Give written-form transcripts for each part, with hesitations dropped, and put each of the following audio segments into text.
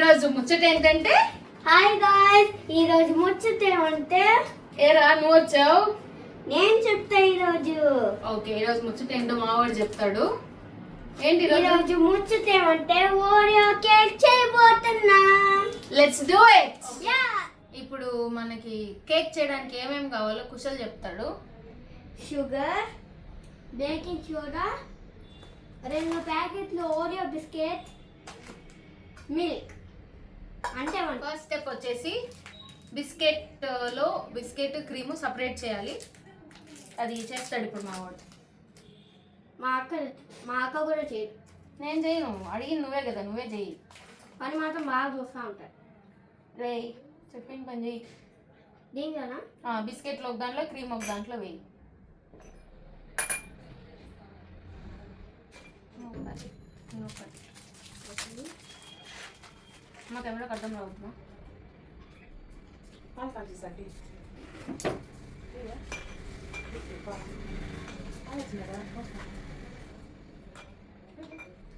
ఈరోజు ముచ్చట ఏంటంటే, హాయ్ గాయ్స్, ఈరోజు ముచ్చట ఏమంటే ఏరా నువ్వు వచ్చావు. నేను చెప్తా ఈరోజు. ఓకే, ఈరోజు ముచ్చట ఏంటో మావాడు చెప్తాడు. ఏంటి ఈరోజు ముచ్చట ఏమంటే ఓరియో కేక్ చేయబోతున్నా. Let's do it. యా, ఇప్పుడు మనకి కేక్ చేయడానికి ఏమేమి కావాలో కుశల్ చెప్తాడు. షుగర్, బేకింగ్ సోడా, 2 ప్యాకెట్లు ఓరియో బిస్కెట్, మిల్క్. అంటే ఫస్ట్ స్టెప్ వచ్చేసి బిస్కెట్ క్రీమ్ సపరేట్ చేయాలి. అది చేస్తాడు ఇప్పుడు మావాడు. మా అక్క కూడా చేయదు. నేను చేయను, అడిగింది నువ్వే కదా, నువ్వే చెయ్యి. పని మాత్రం బాగా చూస్తూ ఉంటాడు. రే చెప్పిన పని చెయ్యి. దీంట్లోనా బిస్కెట్లు ఒక దాంట్లో, క్రీమ్ ఒక దాంట్లో వేయి. మా కెమెరాకి అర్థం రావద్దు.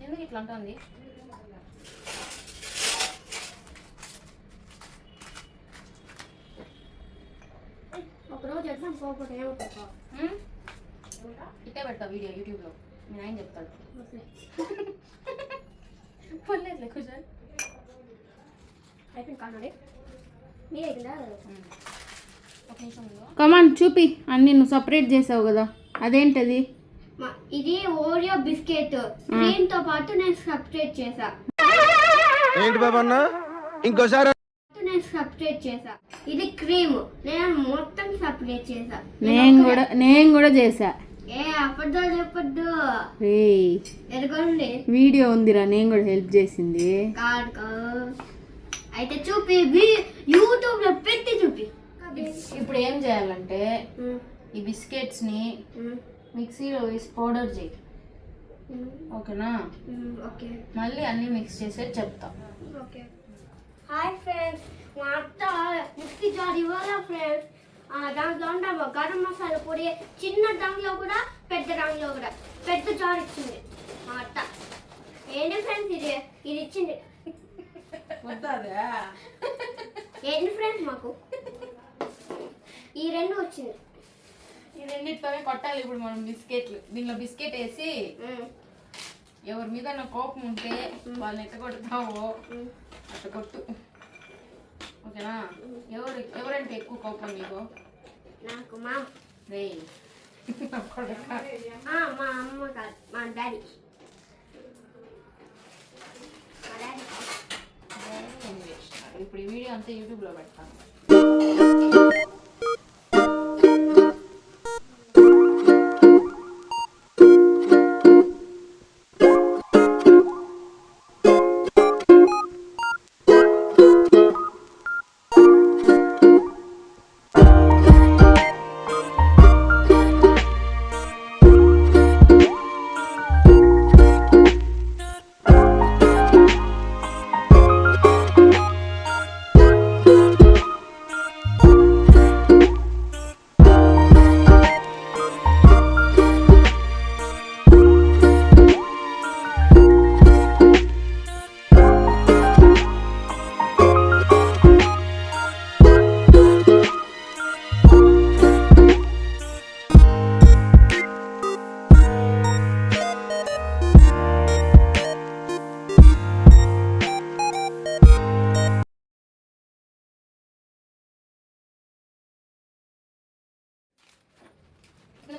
ఎందుకు ఇట్లా అంటుంది? ఒకరోజు ఎగ్జామ్ పోకపోతే ఏమవుతుందో ఇట్టే పెడతా వీడియో యూట్యూబ్లో. నేను ఆయన చెప్తాడు. పర్లేదు కుజల్. అయిపోయింది కానండి, మీరు అయిపోయిందా? ఒక నిమిషం. కమాన్ చూపి, అన్ని నువ్వు సపరేట్ చేసావు కదా, అదేంటది? ఇది ఓరియో బిస్కెట్ క్రీమ్ తో పాటు నేను సపరేట్ చేసా. ఏంటి బాబా అన్న ఇంకోసారి? నేను సపరేట్ చేసా. ఇది క్రీమ్ నేను మొత్తం సపరేట్ చేసా. నేను కూడా చేసా. ఏ అబద్ధం చెప్పొద్దు. రేయ్ ఎరగండి, వీడియో ఉందిరా, నేను కూడా హెల్ప్ చేసింది. కాదు అయితే చూపి, యూట్యూబ్ లో పెట్టి చూపి. ఇప్పుడు ఏం చేయాలంటే ఈ బిస్కెట్స్ ని మిక్సీలో వేసి పౌడర్ చేయి. ఓకేనా? ఓకే, మళ్ళీ అన్ని మిక్స్ చేసేది చెప్తా. ఓకే. హాయ్ ఫ్రెండ్స్, మా అత్త మిక్సీ జార్ ఇవ్వాలా ఫ్రెండ్స్. దాంట్లో ఉంటాము గరం మసాలా పొడి, చిన్న రంగులో కూడా పెద్ద రంగులో కూడా పెద్ద జార్ ఇచ్చింది మా అత్త. ఏంటి ఫ్రెండ్స్ ఇది ఇచ్చింది. ఏంటి ఫ్రెండ్స్ మాకు ఈ 2 వచ్చింది. ఈ రెండింటితోనే కొట్టాలి ఇప్పుడు మనం బిస్కెట్లు. దీనిలో బిస్కెట్ వేసి ఎవరి మీద నా కోపం ఉంటే వాళ్ళని ఎట్ట కొడతావో అట్ట కొట్టు. ఓకేనా? ఎవరంటే ఎక్కువ కోపం నీకు? నాకు మా రే మా అమ్మ కాదు, మా డాడీ. ఇప్పుడు ఈ వీడియో అంతా యూట్యూబ్లో పెడతాను.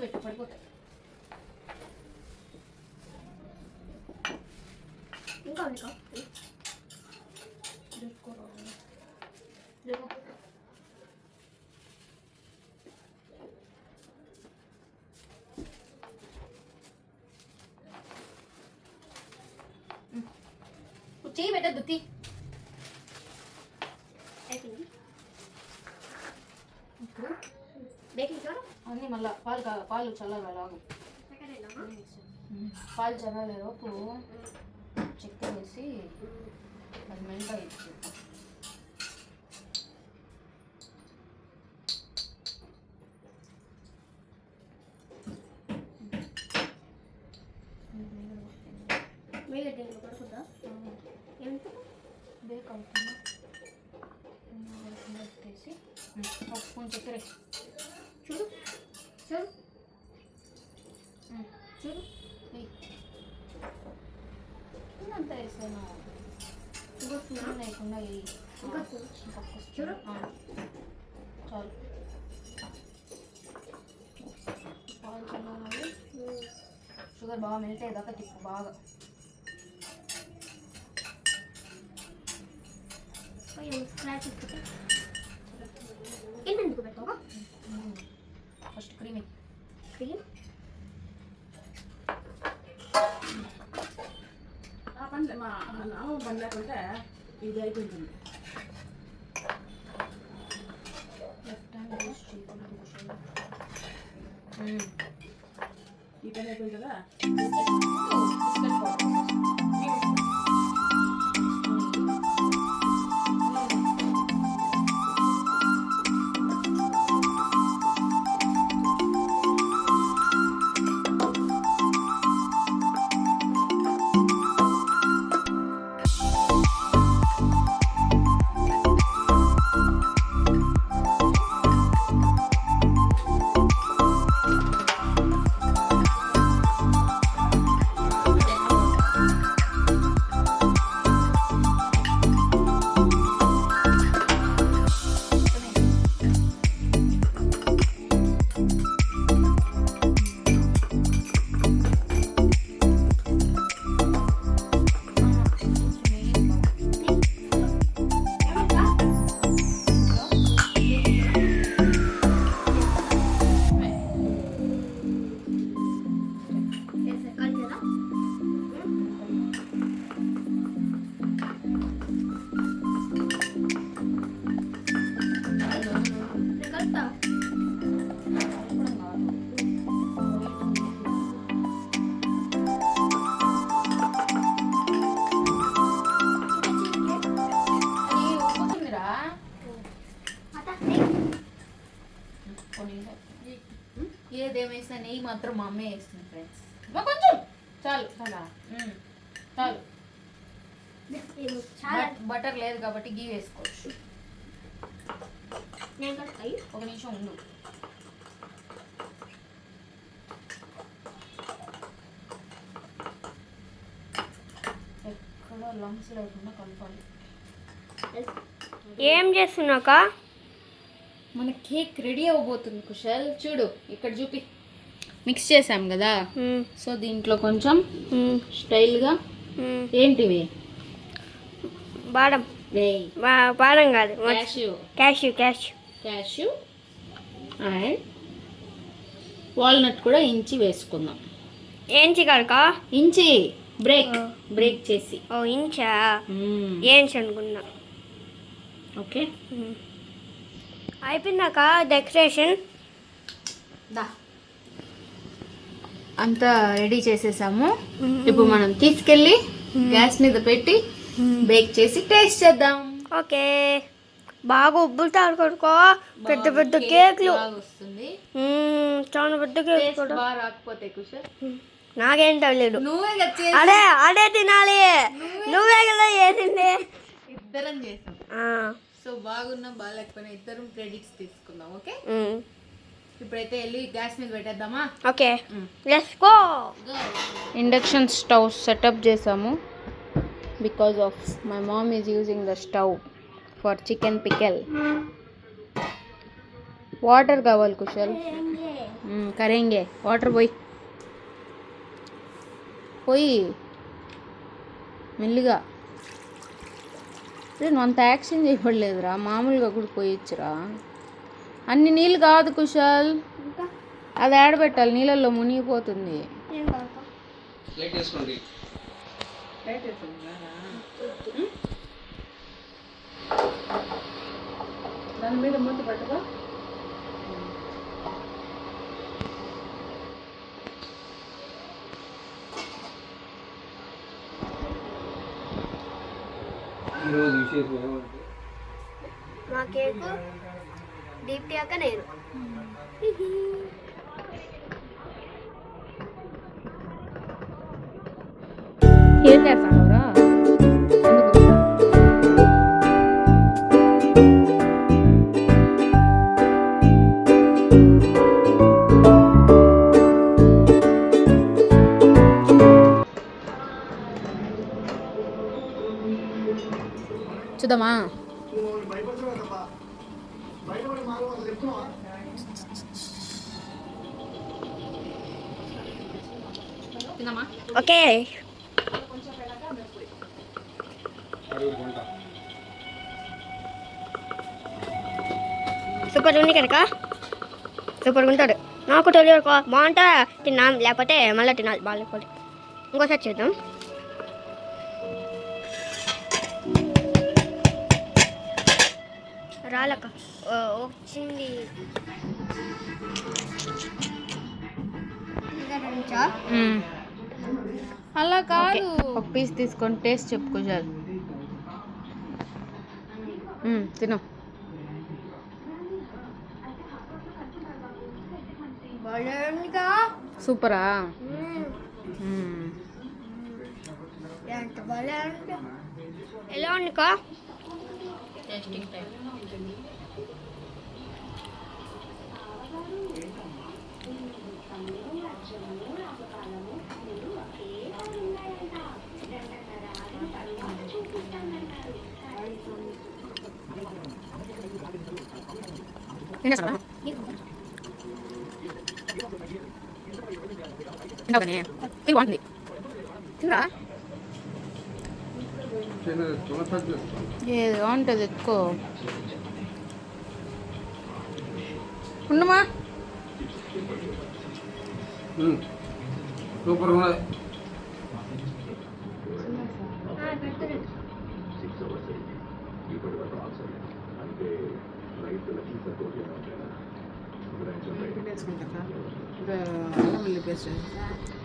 పెట్టు, పడిపోతాయి. ఇంకా చెయ్యి పెట్టద్దు, తీ. అయిపోయింది. ఇప్పుడు బేకింగ్ సోడా అన్నీ మళ్ళీ పాలు చల్లగాలాగు. పాలు చల్లలేలోపు చక్కెర వేసి అది మెంట ఇచ్చి మీరు దీంట్లో పడుకుందా? ఎంత బేక్ అవుతుంది. ఒక స్పూన్ చక్కెర వేయి. చూడు చూడు చూడు అంతా వేసాను చూస్తున్నా లేకుండా వేయి. ఇంకా చూడు చూడు చాలు పాలు చల్లాలి. షుగర్ బాగా మెల్ట్ అయ్యేదాకా తిప్పు బాగా. స్క్రాచ్ ఎందుకు పెట్టావా ఫస్ట్ క్రీమ్ క్రీమ్ ఆ పని మా నాన్న పని లేకుంటే ఇది అయిపోతుంది. లెఫ్ట్ హ్యాండ్ యూస్ చేయకూడదు. ఈ పని అయిపోయింది కదా. ఏదేమైనా నెయ్యి మాత్రం మా అమ్మే వేస్తుంది ఫ్రెండ్స్. కొంచెం చాలు చాలా చాలు. బటర్ లేదు కాబట్టి గీ వేసుకోవచ్చు. ఒక నిమిషం ఉండు. ఎక్కడ లంగ్స్ లేకుండా కలపాలి. ఏం చేస్తున్నాక మన కేక్ రెడీ అవ్వబోతుంది కుశల్. చూడు ఇక్కడ చూపి. మిక్స్ చేసాం కదా, సో దీంట్లో కొంచెం స్టైల్గా ఏంటివి బాదం వేయి. బాదం కాదు cashew cashew cashew cashew and walnut కూడా ఇంచి వేసుకుందాం. ఏంచి కనుక ఇంచి బ్రేక్ చేసి. ఓ ఇంచా ఏంచి అనుకున్నా. ఓకే అయిపోయిందాక డెకరేషన్ అంతా రెడీ చేసేసాము. ఇప్పుడు మనం తీసుకెళ్ళి గ్యాస్ మీద పెట్టి బేక్ చేసి టేస్ట్ చేద్దాం. ఓకే బాగా ఉబ్బులుతాడు కొడుకో. పెద్ద పెద్ద కేక్లు వస్తుంది. చాలా పెద్ద కేక్ కూడా బాగా రాకపోతే కుషల్ నాకేం తెలియదు. నువ్వే అదే అదే తినాలి. నువ్వే కదా వేసింది. ఇద్దరం చేసాం. సో బాగున్నా బాగాలేకపోయినా ఇద్దరం క్రెడిట్స్ తీసుకుందాం. ఓకే ఇప్పుడైతే వెళ్ళి గ్యాస్ మీద పెట్టేద్దామా? Okay let's go. Induction stove setup చేసాము because of my mom is using the stove for chicken pickle. Water కావాలి కుశల్. కరేంగే వాటర్ పోయి మెల్లిగా. నువ్వు అంత యాక్షన్ చేయబడలేదురా, మామూలుగా కూడా పోయొచ్చురా. అన్ని నీళ్ళు కాదు కుశల్, అది ఆడబెట్టాలి, నీళ్ళల్లో మునిగిపోతుంది. దాని మీద మూత పట్టుకో. మా కేకు దీప్తి అక్క నేను. ఏం చేస్తానురా? చూద్దామా? తిందామా? ఓకే. సూపర్ ఉంది కనుక సూపర్గా ఉంటాడు. నాకు తెలియదు బాగుంటా తిన్నాం, లేకపోతే మళ్ళీ తినాలి బాగాలేకపోతే. ఇంకోసారి చేద్దాం. రాలక్క వచ్చింది. అలా కాదు, ఒక పీస్ తీసుకొని టేస్ట్ చెప్పు కుషాల్. తిను. సూపరా? ఎలా ఉందికా? Tasting time. ఏది బాగుంటుంది ఎక్కువ ఉండమా. సూపర్ ఉన్నది.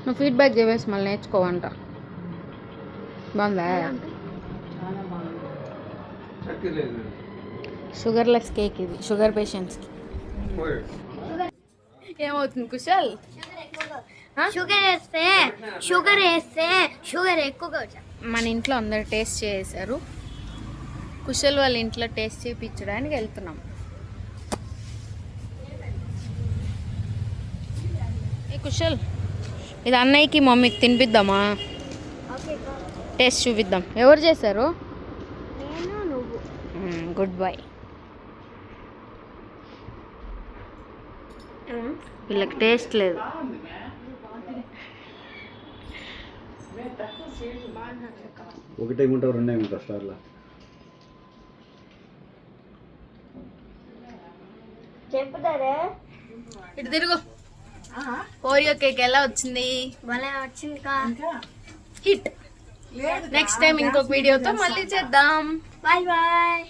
నువ్వు ఫీడ్బ్యాక్ చెప్పేసి మళ్ళీ నేర్చుకోవంట. బాగుందా? షుగర్లెస్ కేక్ ఇది, షుగర్ పేషెంట్స్కి. ఏమవుతుంది కుషాల్? షుగర్ వేస్తే ఎక్కువగా వచ్చాయి. మన ఇంట్లో అందరు టేస్ట్ చేశారు. కుషల్ వాళ్ళ ఇంట్లో టేస్ట్ చేయించడానికి వెళ్తున్నాం. ఏ కుషల్, ఇది అన్నయ్యకి మమ్మీకి తినిపిద్దామా? టేస్ట్ చూపిద్దాం. ఎవరు చేశారు? Good bye. వీళ్ళకి టేస్ట్ లేదు. ఒకటే ఏముంటావు, రెండే ఏముంటావు స్టార్లా? చెప్తారే. ఇటు తిరుగు. ఓరియో కేక్ ఎలా వచ్చింది? భలే వచ్చింది. హిట్. నెక్స్ట్ టైం ఇంకొక వీడియోతో మళ్ళీ చేద్దాం. Bye bye.